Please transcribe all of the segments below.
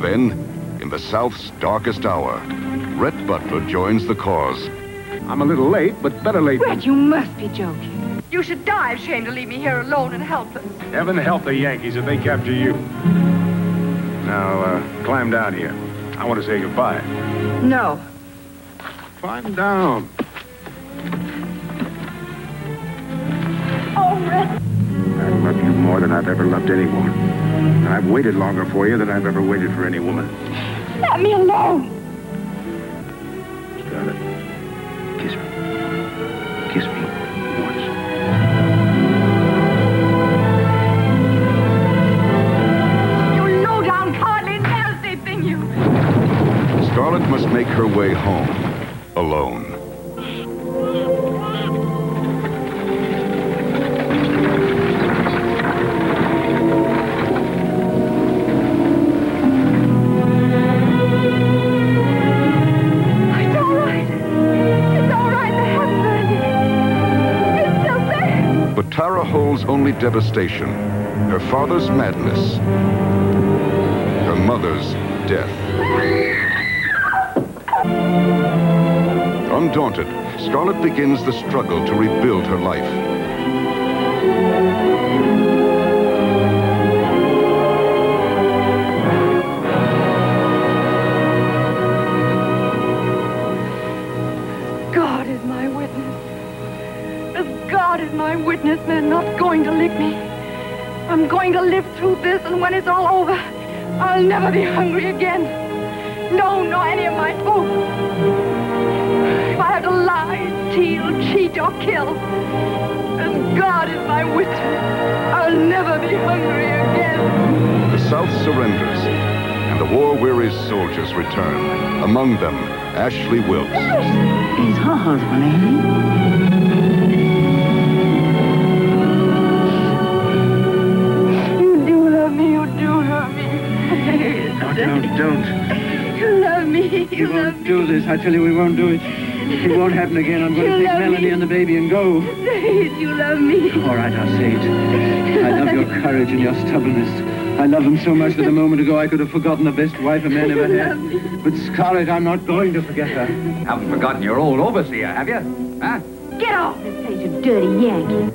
Then, in the South's darkest hour, Rhett Butler joins the cause. I'm a little late, but better late. Rhett, you must be joking. You should die ashamed to leave me here alone and helpless. Heaven help the Yankees if they capture you. Now, climb down here. I want to say goodbye. No. Climb down. Oh, Rhett. I love you more than I've ever loved any woman. And I've waited longer for you than I've ever waited for any woman. Let me alone. Scarlett, kiss me. Kiss me once. You low-down, cowardly, nasty thing, you. Scarlett must make her way home, alone. Tara holds only devastation, her father's madness, her mother's death. Undaunted, Scarlett begins the struggle to rebuild her life. God is my witness. As God is my witness, they're not going to lick me. I'm going to live through this, and when it's all over, I'll never be hungry again. No, nor any of my food. If I have to lie, steal, cheat, or kill, as God is my witness, I'll never be hungry again. The South surrenders, and the war-weary soldiers return. Among them, Ashley Wilkes. He's her husband, ain't he? Don't. You love me. You won't do this. I tell you, we won't do it. It won't happen again. I'm going to take Melanie and the baby and go. Say it, you love me. All right, I'll say it. I love your courage and your stubbornness. I love them so much that a moment ago I could have forgotten the best wife a man ever had. But Scarlett, I'm not going to forget her. Haven't forgotten your old overseer, have you? Huh? Get off this place, you dirty Yankee.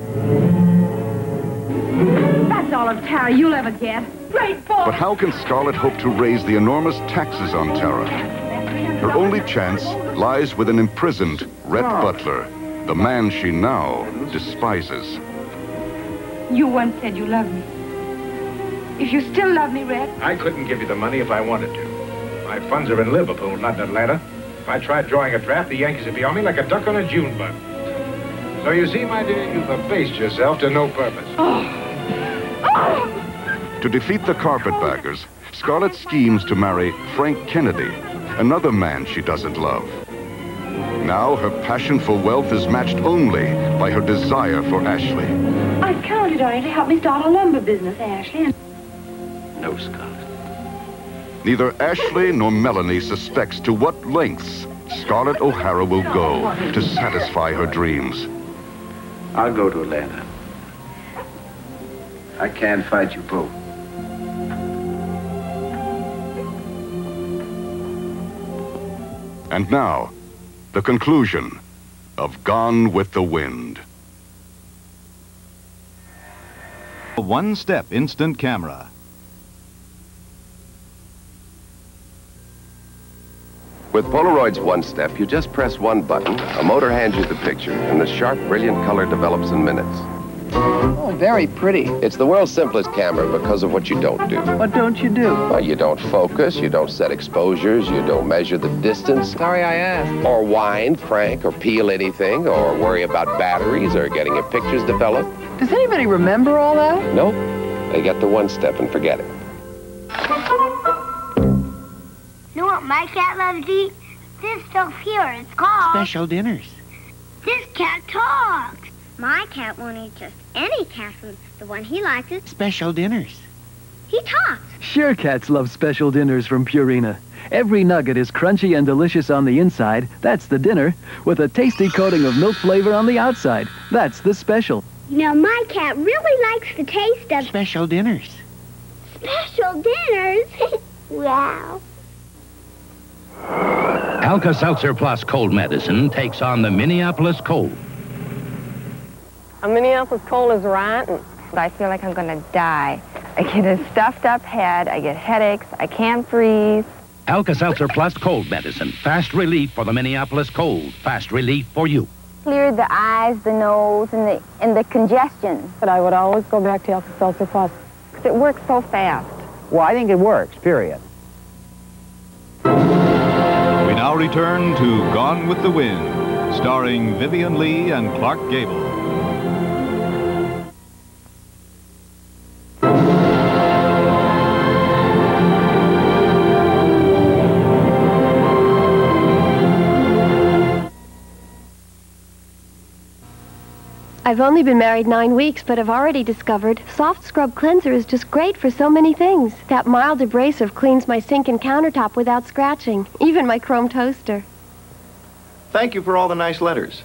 That's all of Tara you'll ever get. Great boy. But how can Scarlett hope to raise the enormous taxes on Tara? Her only chance lies with an imprisoned Rhett Butler, the man she now despises. You once said you loved me. If you still love me, Rhett. I couldn't give you the money if I wanted to. My funds are in Liverpool, not in Atlanta. If I tried drawing a draft, the Yankees would be on me like a duck on a June bug. So you see, my dear, you've abased yourself to no purpose. To defeat the carpetbaggers, Scarlett schemes to marry Frank Kennedy, another man she doesn't love. Now her passion for wealth is matched only by her desire for Ashley. I counted on you to help me start a lumber business, Ashley. No, Scarlett. Neither Ashley nor Melanie suspects to what lengths Scarlett O'Hara will go to satisfy her dreams. I'll go to Atlanta. I can't fight you both. And now, the conclusion of Gone with the Wind. A one-step instant camera. With Polaroid's One-Step, you just press one button, a motor hands you the picture, and the sharp, brilliant color develops in minutes. Oh, very pretty. It's the world's simplest camera because of what you don't do. What don't you do? Well, you don't focus, you don't set exposures, you don't measure the distance. Sorry I asked. Or wind, crank, or peel anything, or worry about batteries, or getting your pictures developed. Does anybody remember all that? Nope. They get the One-Step and forget it. You know what my cat loves to eat? This stuff here. It's called... Special dinners. This cat talks. My cat won't eat just any cat food. The one he likes is... Special dinners. He talks. Sure, cats love special dinners from Purina. Every nugget is crunchy and delicious on the inside. That's the dinner. With a tasty coating of milk flavor on the outside. That's the special. You know, my cat really likes the taste of... Special dinners. Special dinners? Wow. Alka-Seltzer Plus cold medicine takes on the Minneapolis Cold. A Minneapolis Cold is rotten. I feel like I'm going to die. I get a stuffed up head, I get headaches, I can't breathe. Alka-Seltzer Plus cold medicine. Fast relief for the Minneapolis Cold. Fast relief for you. Cleared the eyes, the nose, and the congestion. But I would always go back to Alka-Seltzer Plus because it works so fast. Well, I think it works, period. We now return to Gone with the Wind, starring Vivian Leigh and Clark Gable. I've only been married 9 weeks, but I've already discovered Soft Scrub Cleanser is just great for so many things. That mild abrasive cleans my sink and countertop without scratching, even my chrome toaster. Thank you for all the nice letters.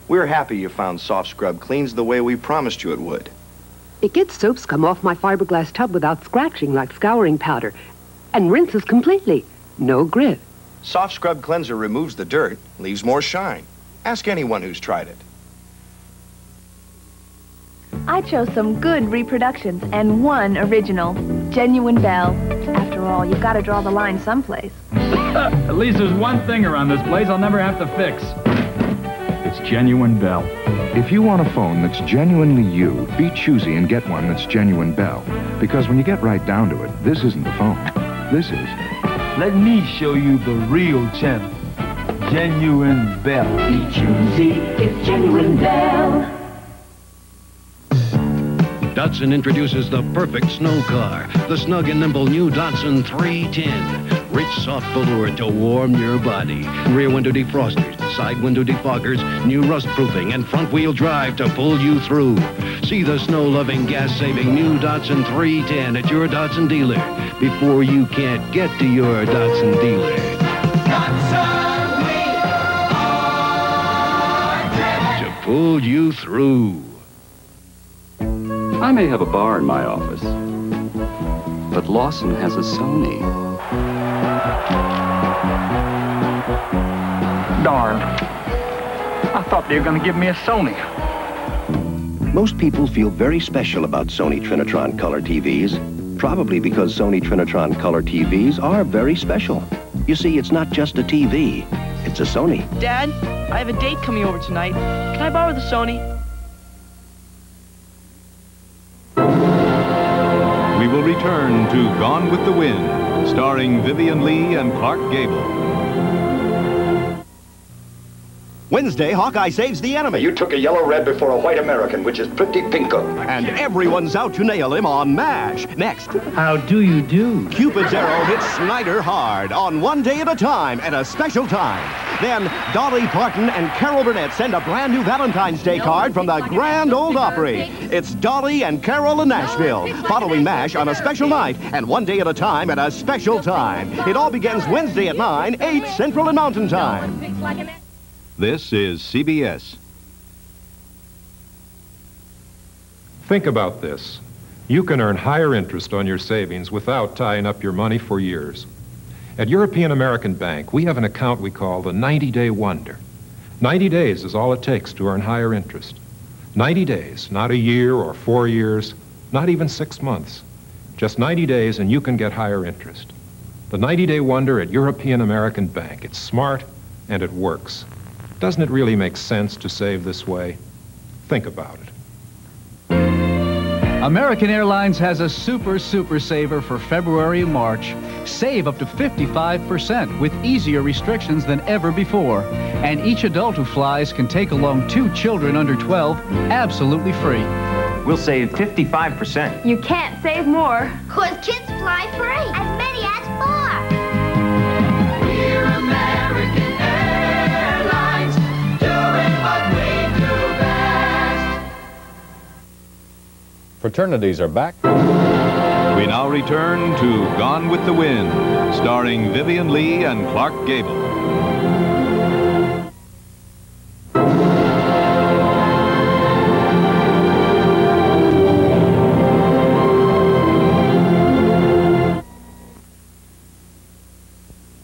We're happy you found Soft Scrub cleans the way we promised you it would. It gets soap scum off my fiberglass tub without scratching like scouring powder, and rinses completely. No grit. Soft Scrub Cleanser removes the dirt, leaves more shine. Ask anyone who's tried it. I chose some good reproductions and one original, Genuine Belle. After all, you've got to draw the line someplace. At least there's one thing around this place I'll never have to fix. It's Genuine Belle. If you want a phone that's genuinely you, be choosy and get one that's Genuine Belle. Because when you get right down to it, this isn't the phone. This is. Let me show you the real channel. Genuine Belle. Be choosy, it's Genuine Belle. Datsun introduces the perfect snow car, the snug and nimble new Datsun 310. Rich, soft velour to warm your body. Rear window defrosters, side window defoggers, new rust-proofing, and front-wheel drive to pull you through. See the snow-loving, gas-saving new Datsun 310 at your Datsun dealer before you can't get to your Datsun dealer. Datsun, we are to pull you through. I may have a bar in my office, but Lawson has a Sony. Darn. I thought they were going to give me a Sony. Most people feel very special about Sony Trinitron Color TVs, probably because Sony Trinitron Color TVs are very special. You see, it's not just a TV, it's a Sony. Dad, I have a date coming over tonight. Can I borrow the Sony? We will return to Gone with the Wind, starring Vivian Leigh and Clark Gable. Wednesday, Hawkeye saves the enemy. You took a yellow red before a white American, which is pretty pinko. And everyone's out to nail him on M.A.S.H. Next. How do you do? Cupid's arrow hits Snyder hard on One Day at a Time at a special time. Then Dolly Parton and Carol Burnett send a brand new Valentine's Day card from the Grand Ole Opry. It's Dolly and Carol in Nashville, following M.A.S.H. on a special night and One Day at a Time at a special time. It all begins Wednesday at 9, 8 Central and Mountain Time. This is CBS. Think about this. You can earn higher interest on your savings without tying up your money for years. At European American Bank, we have an account we call the 90-Day Wonder. 90 days is all it takes to earn higher interest. 90 days, not a year or 4 years, not even 6 months. Just 90 days and you can get higher interest. The 90-Day Wonder at European American Bank. It's smart and it works. Doesn't it really make sense to save this way? Think about it. American Airlines has a super saver for February and March. Save up to 55% with easier restrictions than ever before. And each adult who flies can take along 2 children under 12 absolutely free. We'll save 55%. You can't save more. 'Cause kids fly free. As many as 4. We're American Airlines, doing what we do best. Fraternities are back. We now return to Gone with the Wind, starring Vivian Leigh and Clark Gable.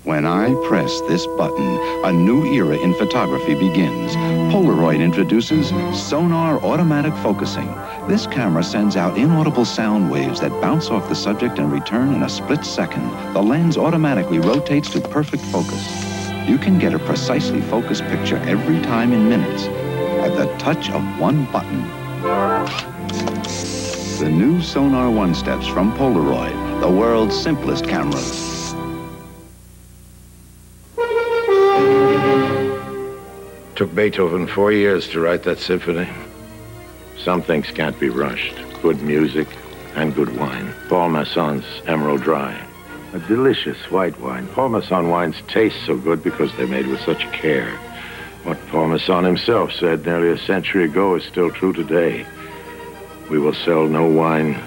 When I press this button, a new era in photography begins. Polaroid introduces Sonar Automatic Focusing. This camera sends out inaudible sound waves that bounce off the subject and return in a split second. The lens automatically rotates to perfect focus. You can get a precisely focused picture every time in minutes at the touch of one button. The new Sonar One-Steps from Polaroid, the world's simplest cameras. Took Beethoven 4 years to write that symphony. Some things can't be rushed. Good music and good wine. Paul Masson's Emerald Dry. A delicious white wine. Paul Masson wines taste so good because they're made with such care. What Paul Masson himself said nearly a century ago is still true today. We will sell no wine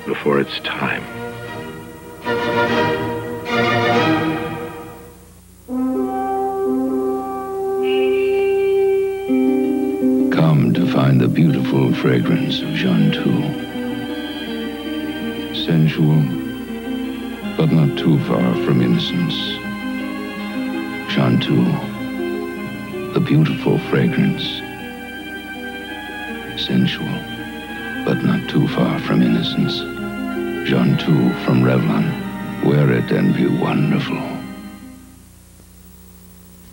before it's time. Come to find the beautiful fragrance of Jontue. Sensual, but not too far from innocence. Jontue, the beautiful fragrance. Sensual, but not too far from innocence. Jontue from Revlon. Wear it and be wonderful.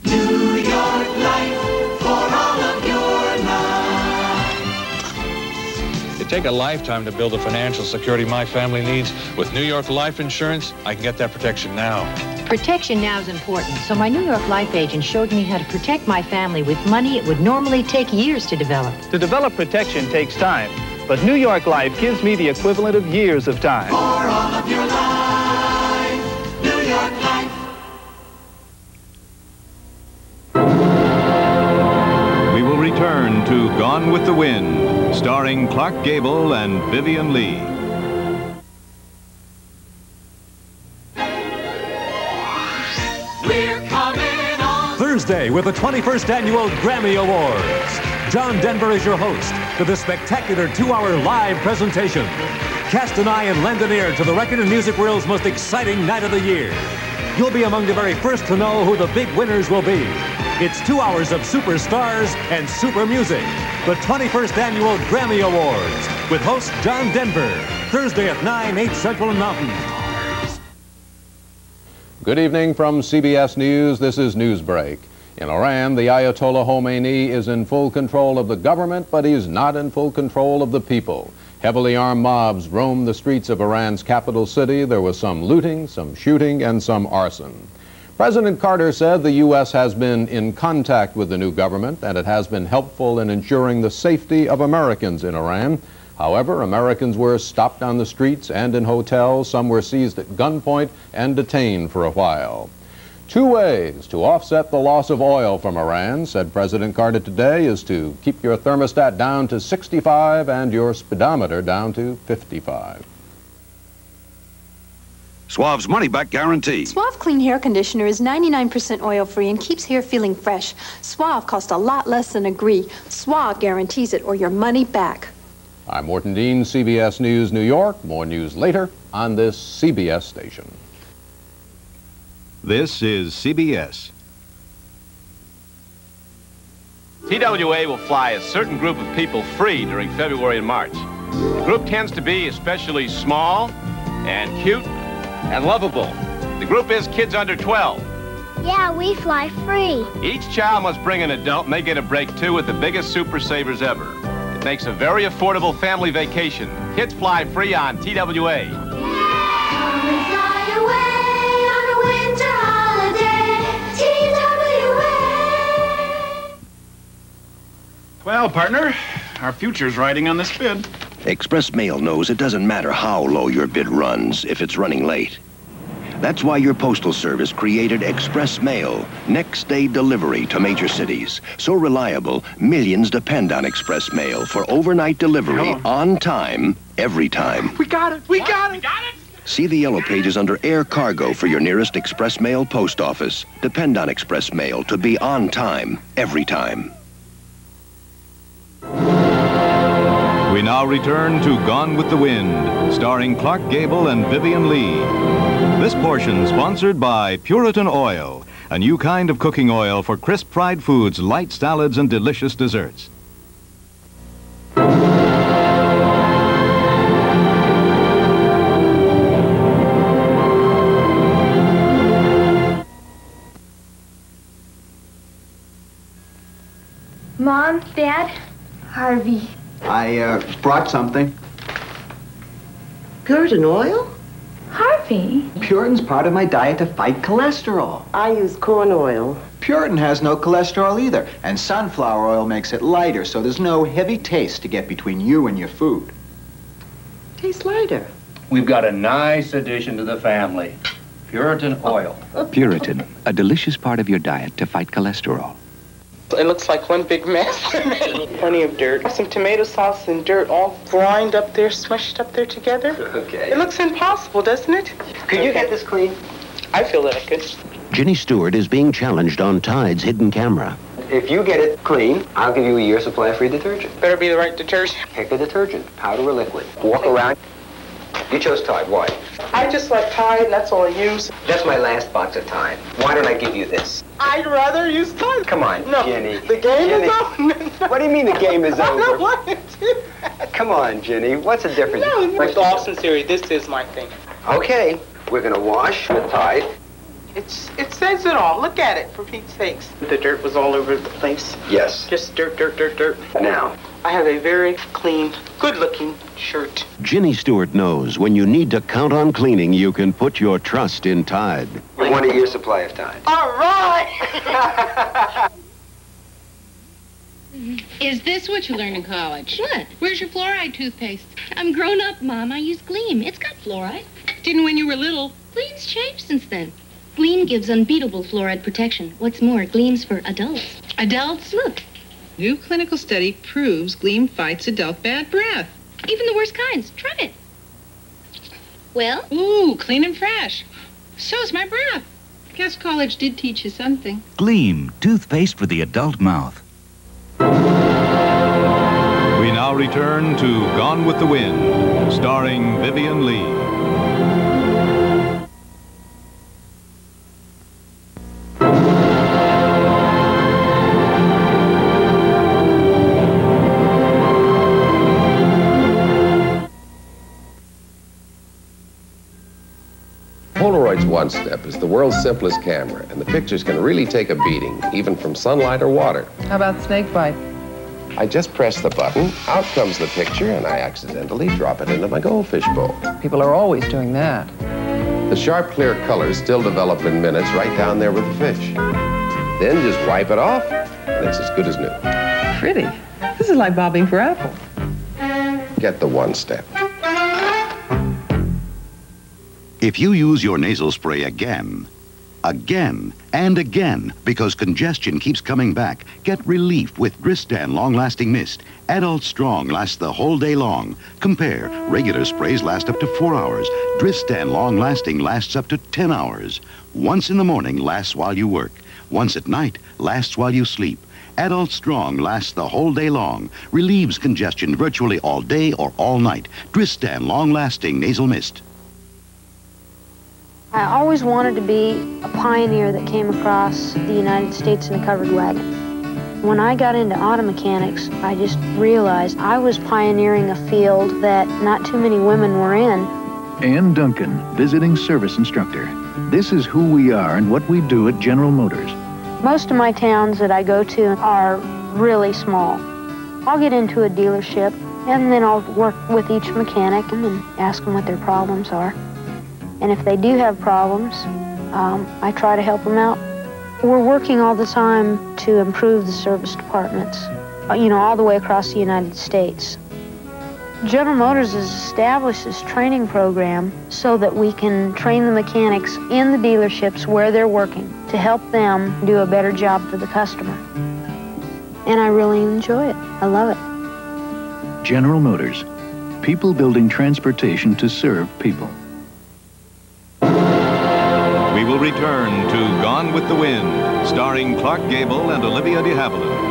New York life for all of your life. It take a lifetime to build the financial security my family needs. With New York life insurance, I can get that protection now. Protection now is important, so my New York life agent showed me how to protect my family with money it would normally take years to develop. To develop protection takes time, but New York Life gives me the equivalent of years of time. For all of your life, New York life. We will return to Gone with the Wind, starring Clark Gable and Vivian Leigh. We're coming on Thursday with the 21st Annual Grammy Awards. John Denver is your host for this spectacular 2-hour live presentation. Cast an eye and lend an ear to the record and music world's most exciting night of the year. You'll be among the very first to know who the big winners will be. It's 2 hours of superstars and super music. The 21st Annual Grammy Awards with host John Denver. Thursday at 9, 8 Central and Mountain. Good evening from CBS News. This is Newsbreak. In Iran, the Ayatollah Khomeini is in full control of the government, but he's not in full control of the people. Heavily armed mobs roamed the streets of Iran's capital city. There was some looting, some shooting, and some arson. President Carter said the U.S. has been in contact with the new government, and it has been helpful in ensuring the safety of Americans in Iran. However, Americans were stopped on the streets and in hotels. Some were seized at gunpoint and detained for a while. 2 ways to offset the loss of oil from Iran, said President Carter today, is to keep your thermostat down to 65 and your speedometer down to 55. Suave's money-back guarantee. Suave Clean Hair Conditioner is 99% oil-free and keeps hair feeling fresh. Suave costs a lot less than Agree. Suave guarantees it or your money back. I'm Morton Dean, CBS News, New York. More news later on this CBS station. This is CBS. TWA will fly a certain group of people free during February and March. The group tends to be especially small and cute and lovable. The group is kids under 12. Yeah, we fly free. Each child must bring an adult and they get a break too with the biggest super savers ever. It makes a very affordable family vacation. Kids fly free on TWA. Come and fly away on a winter holiday, TWA. Well, partner, our future's riding on this bid. Express Mail knows it doesn't matter how low your bid runs if it's running late. That's why your postal service created Express Mail, next-day delivery to major cities. So reliable, millions depend on Express Mail for overnight delivery on time, every time. We got it! We got it! We got it! See the yellow pages under Air Cargo for your nearest Express Mail post office. Depend on Express Mail to be on time, every time. We now now return to Gone with the Wind, starring Clark Gable and Vivian Leigh. This portion sponsored by Puritan Oil, a new kind of cooking oil for crisp fried foods, light salads, and delicious desserts. Mom, Dad, Harvey. I brought something. Puritan oil? Harvey? Puritan's part of my diet to fight cholesterol. I use corn oil. Puritan has no cholesterol either, and sunflower oil makes it lighter, so there's no heavy taste to get between you and your food. Tastes lighter. We've got a nice addition to the family. Puritan oil. Puritan, a delicious part of your diet to fight cholesterol. It looks like one big mess. Plenty of dirt. Some tomato sauce and dirt all grind up there, smushed up there together. Okay. It looks impossible, doesn't it? Could you get this clean? I feel that I could. Ginny Stewart is being challenged on Tide's hidden camera. If you get it clean, I'll give you a year's supply of free detergent. Better be the right detergent. Pick a detergent, powder or liquid. Walk around. You chose Tide. Why? I just like Tide, and that's all I use. That's my last box of Tide. Why don't I give you this? I'd rather use Tide. Come on, no, Ginny. The game is over. What do you mean the game is I over? don't want to do that. Come on, Ginny. What's the difference? No, with all sincerity, this is my thing. Okay, we're gonna wash with Tide. It says it all. Look at it, for Pete's sakes. The dirt was all over the place. Yes. Just dirt, dirt, dirt, dirt. Now. I have a very clean, good-looking shirt. Ginny Stewart knows when you need to count on cleaning, you can put your trust in Tide. You want a year's supply of Tide. All right! Is this what you learned in college? What? Where's your fluoride toothpaste? I'm grown up, Mom. I use Gleam. It's got fluoride. Didn't when you were little. Gleam's changed since then. Gleam gives unbeatable fluoride protection. What's more, Gleam's for adults. Adults? Look. New clinical study proves Gleam fights adult bad breath. Even the worst kinds. Try it. Well? Ooh, clean and fresh. So's my breath. Guess college did teach you something. Gleam, toothpaste for the adult mouth. We now return to Gone with the Wind, starring Vivian Leigh. Polaroid's One-Step is the world's simplest camera, and the pictures can really take a beating, even from sunlight or water. How about snake bite? I just press the button, out comes the picture, and I accidentally drop it into my goldfish bowl. People are always doing that. The sharp, clear colors still develop in minutes right down there with the fish. Then just wipe it off, and it's as good as new. Pretty. This is like bobbing for apples. Get the One-Step. If you use your nasal spray again, and again, because congestion keeps coming back, get relief with Dristan Long-Lasting Mist. Adult Strong lasts the whole day long. Compare. Regular sprays last up to 4 hours. Dristan Long-Lasting lasts up to 10 hours. Once in the morning lasts while you work. Once at night lasts while you sleep. Adult Strong lasts the whole day long. Relieves congestion virtually all day or all night. Dristan Long-Lasting Nasal Mist. I always wanted to be a pioneer that came across the United States in a covered wagon. When I got into auto mechanics, I just realized I was pioneering a field that not too many women were in. Ann Duncan, visiting service instructor. This is who we are and what we do at General Motors. Most of my towns that I go to are really small. I'll get into a dealership and then I'll work with each mechanic and ask them what their problems are. And if they do have problems, I try to help them out. We're working all the time to improve the service departments, all the way across the United States. General Motors has established this training program so that we can train the mechanics in the dealerships where they're working to help them do a better job for the customer. And I really enjoy it. I love it. General Motors. People building transportation to serve people. We will return to Gone with the Wind, starring Clark Gable and Olivia de Havilland.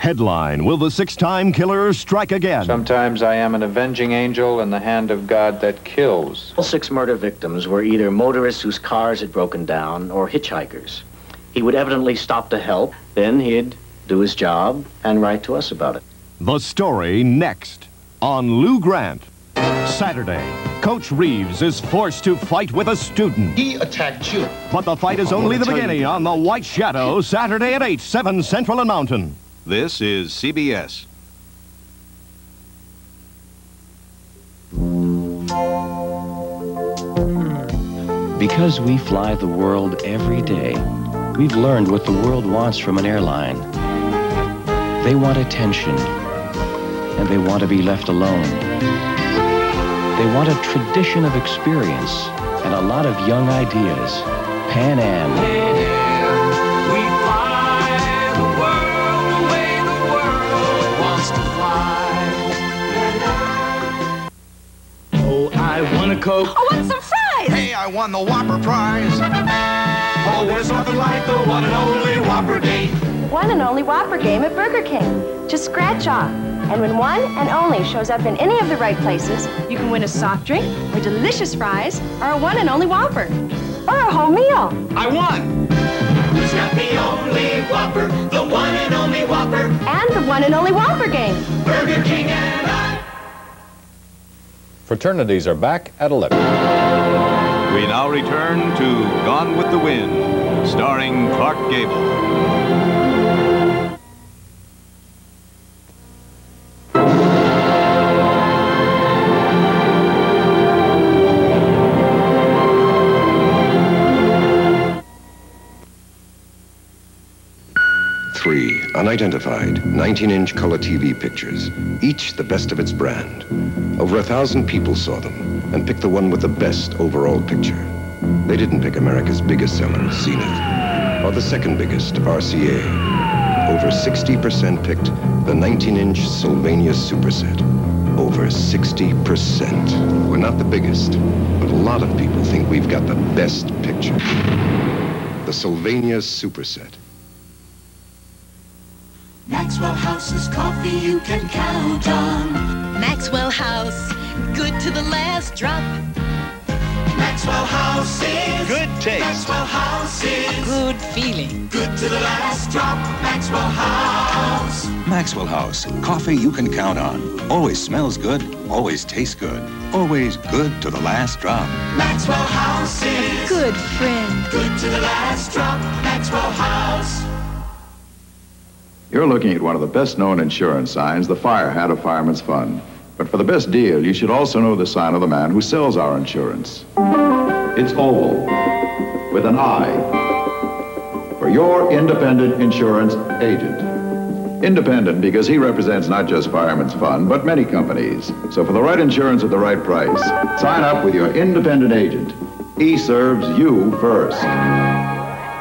Headline, will the six-time killer strike again? Sometimes I am an avenging angel in the hand of God that kills. All 6 murder victims were either motorists whose cars had broken down or hitchhikers. He would evidently stop to help, then he'd do his job and write to us about it. The story next on Lou Grant. Saturday, Coach Reeves is forced to fight with a student. He attacked you. But the fight is only the beginning on The White Shadow, Saturday at 8, 7 Central and Mountain. This is CBS. Because we fly the world every day, we've learned what the world wants from an airline. They want attention, and they want to be left alone. They want a tradition of experience and a lot of young ideas. Pan Am. I won a Coke. I want some fries. Hey, I won the Whopper prize. Oh, there's nothing like the one and only Whopper game. One and only Whopper game at Burger King. Just scratch off. And when one and only shows up in any of the right places, you can win a soft drink, or delicious fries, or a one and only Whopper. Or a whole meal. I won. Who's got the only Whopper? The one and only Whopper. And the one and only Whopper game. Burger King and I. Fraternities are back at 11. We now return to Gone with the Wind, starring Clark Gable. Three unidentified 19-inch color TV pictures, each the best of its brand. Over 1,000 people saw them and picked the one with the best overall picture. They didn't pick America's biggest seller, Zenith, or the second biggest, RCA. Over 60% picked the 19-inch Sylvania Superset. Over 60%. We're not the biggest, but a lot of people think we've got the best picture. The Sylvania Superset. Maxwell House is coffee you can count on. Maxwell House, good to the last drop. Maxwell House is good taste. Maxwell House is Good feeling. good to the last drop. Maxwell House. Maxwell House, coffee you can count on. Always smells good, always tastes good, always good to the last drop. Maxwell House is Good friend. good to the last drop. Maxwell House. You're looking at one of the best-known insurance signs, the fire hat of Fireman's Fund. But for the best deal, you should also know the sign of the man who sells our insurance. It's oval, with an I, for your independent insurance agent. Independent because he represents not just Fireman's Fund, but many companies. So for the right insurance at the right price, sign up with your independent agent. He serves you first.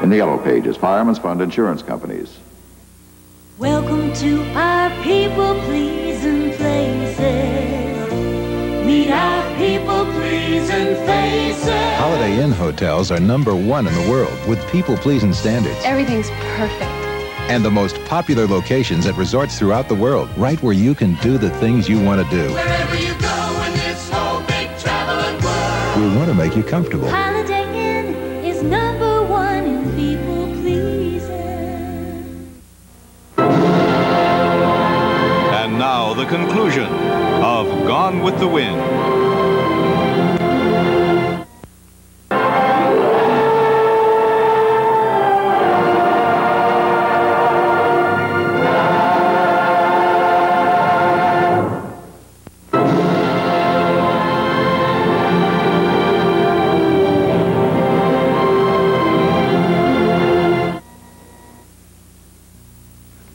In the yellow pages, Fireman's Fund Insurance Companies. Welcome to our people-pleasing places. Meet our people-pleasing faces. Holiday Inn hotels are #1 in the world with people-pleasing standards. Everything's perfect. And the most popular locations at resorts throughout the world, right where you can do the things you want to do. Wherever you go in this whole big traveling world. We want to make you comfortable. Holiday Inn is #1 in people-pleasing. And now the conclusion of Gone with the Wind.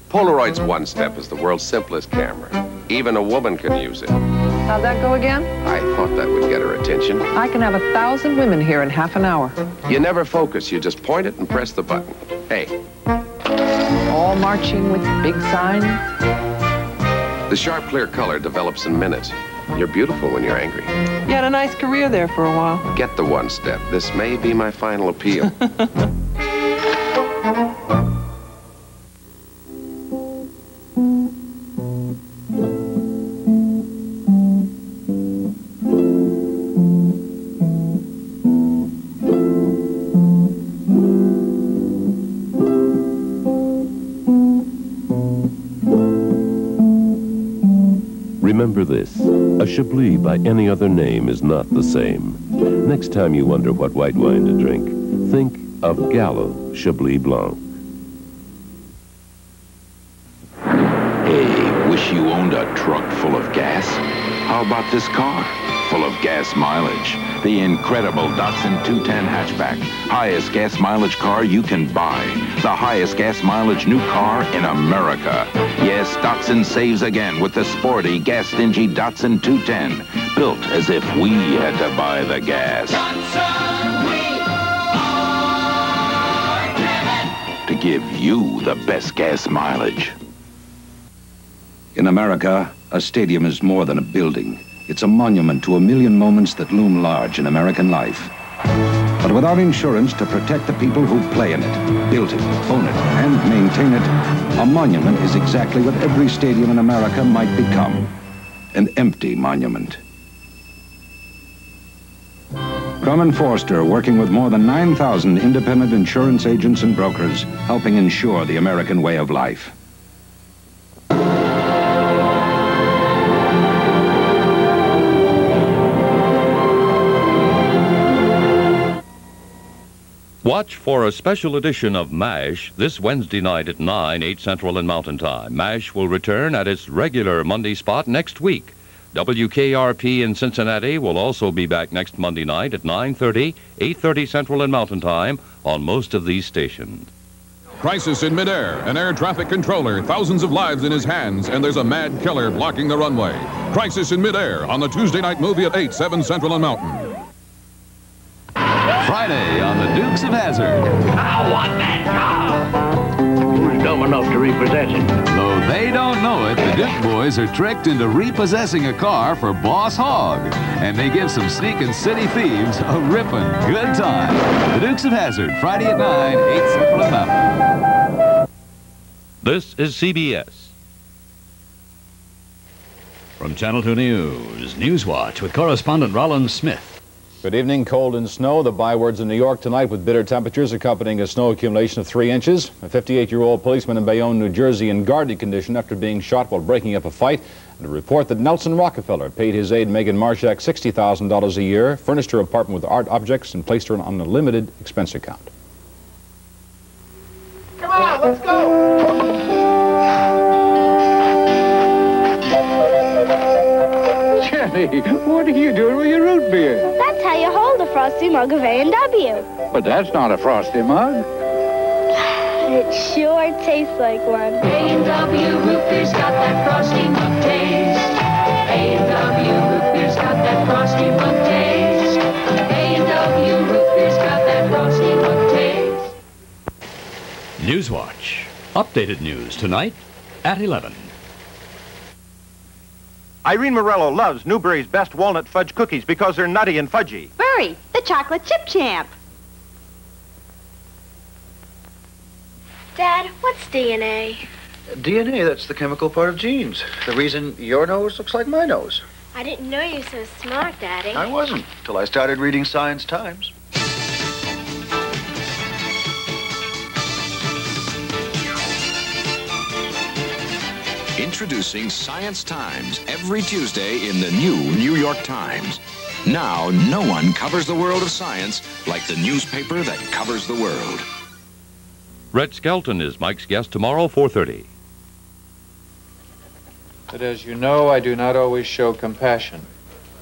Polaroid's One-Step is the world's simplest camera. Even a woman can use it. How'd that go again? I thought that would get her attention. I can have 1,000 women here in half an hour. You never focus. You just point it and press the button. Hey. All marching with big signs. The sharp, clear color develops in minutes. You're beautiful when you're angry. You had a nice career there for a while. Get the One-Step. This may be my final appeal. Chablis by any other name is not the same. Next time you wonder what white wine to drink, think of Gallo Chablis Blanc. Hey, wish you owned a truck full of gas? How about this car? Full of gas mileage. The incredible Datsun 210 hatchback. Highest gas mileage car you can buy. The highest gas mileage new car in America. Yes, Datsun saves again with the sporty, gas-stingy Datsun 210. Built as if we had to buy the gas. To give you the best gas mileage. In America, a stadium is more than a building. It's a monument to a million moments that loom large in American life. But without insurance to protect the people who play in it, built it, own it, and maintain it, a monument is exactly what every stadium in America might become. An empty monument. Crum Forster, working with more than 9,000 independent insurance agents and brokers, helping insure the American way of life. Watch for a special edition of M.A.S.H. this Wednesday night at 9, 8 Central and Mountain Time. M.A.S.H. will return at its regular Monday spot next week. WKRP in Cincinnati will also be back next Monday night at 9:30, 8:30 Central and Mountain Time on most of these stations. Crisis in midair. An air traffic controller, thousands of lives in his hands, and there's a mad killer blocking the runway. Crisis in midair on the Tuesday night movie at 8, 7 Central and Mountain. Friday on the Dukes of Hazzard. I want that car. Who's dumb enough to repossess it? Though they don't know it, the Duke boys are tricked into repossessing a car for Boss Hogg. And they give some sneaking city thieves a ripping good time. The Dukes of Hazzard, Friday at 9, 8 Central and Mountain. This is CBS. From Channel 2 News, Newswatch with correspondent Rollins Smith. Good evening. Cold and snow. The bywords in New York tonight with bitter temperatures accompanying a snow accumulation of 3 inches. A 58-year-old policeman in Bayonne, New Jersey in guarded condition after being shot while breaking up a fight. And a report that Nelson Rockefeller paid his aide Megan Marshak $60,000 a year, furnished her apartment with art objects, and placed her on a limited expense account. Come on, let's go. Jenny, what are you doing with your root beer? That's how you hold a frosty mug of A&W. But that's not a frosty mug. It sure tastes like one. A&W root beer's got that frosty mug taste. A&W root beer's got that frosty mug taste. A&W root beer's got that frosty mug taste. Newswatch. Updated news tonight at 11. Irene Morello loves Newberry's best walnut fudge cookies because they're nutty and fudgy. Burry, the chocolate chip champ. Dad, what's DNA? DNA, that's the chemical part of genes. The reason your nose looks like my nose. I didn't know you were so smart, Daddy. I wasn't, till I started reading Science Times. Introducing Science Times every Tuesday in the new New York Times. Now, no one covers the world of science like the newspaper that covers the world. Red Skelton is Mike's guest tomorrow, 4:30. But as you know, I do not always show compassion.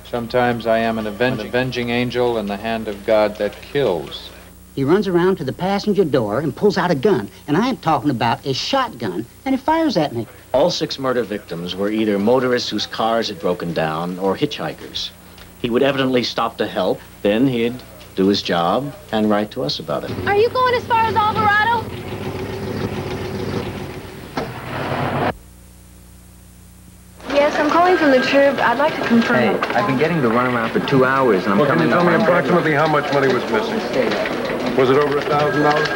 Sometimes I am an avenging angel in the hand of God that kills. He runs around to the passenger door and pulls out a gun. And I am talking about a shotgun, and he fires at me. All 6 murder victims were either motorists whose cars had broken down or hitchhikers. He would evidently stop to help, then he'd do his job and write to us about it. Are you going as far as Alvarado? Yes, I'm calling from the Trib. I'd like to confirm. Hey, I've been getting the runaround for 2 hours, and I'm coming up. Can you tell me approximately how much money was missing? Was it over $1,000?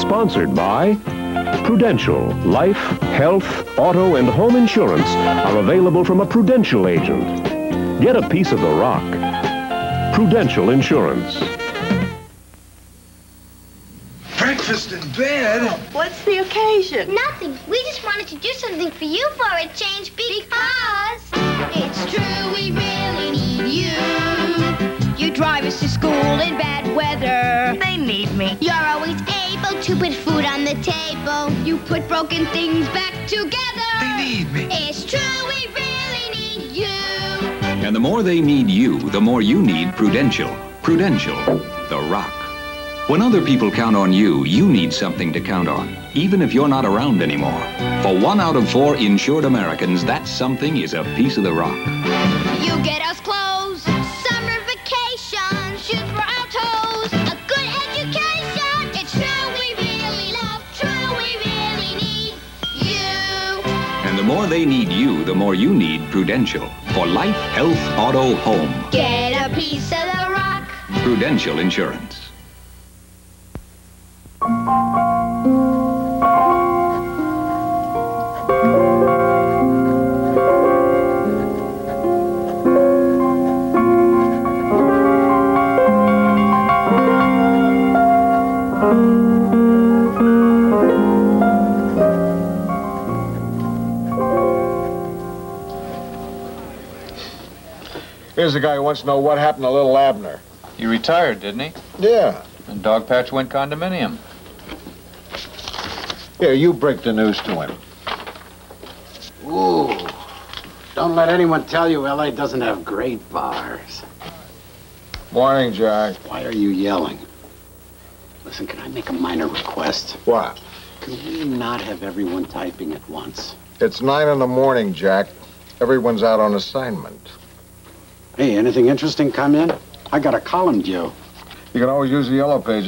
Sponsored by Prudential. Life, health, auto, and home insurance are available from a Prudential agent. Get a piece of the rock. Prudential Insurance. Breakfast in bed? What's the occasion? Nothing. We just wanted to do something for you for a change because it's true we really need you. You drive us to school in bad weather. They need me. You're always able to put food on the table. You put broken things back together. They need me. It's true we really need you. And the more they need you, the more you need Prudential. Prudential, the rock. When other people count on you, you need something to count on, even if you're not around anymore. For 1 out of 4 insured Americans, that something is a piece of the rock. You get us clothes, summer vacations, shoes for our toes, a good education. It's true we really love, true we really need you. And the more they need you, the more you need Prudential. For life, health, auto, home. Get a piece of the rock. Prudential Insurance. Here's a guy who wants to know what happened to little Abner. He retired, didn't he? Yeah. And Dogpatch went condominium. Here, you break the news to him. Ooh. Don't let anyone tell you L.A. doesn't have great bars. Morning, Jack. Why are you yelling? Listen, can I make a minor request? What? Can we not have everyone typing at once? It's 9 in the morning, Jack. Everyone's out on assignment. Hey, anything interesting come in? I got a column due. You can always use the yellow pages.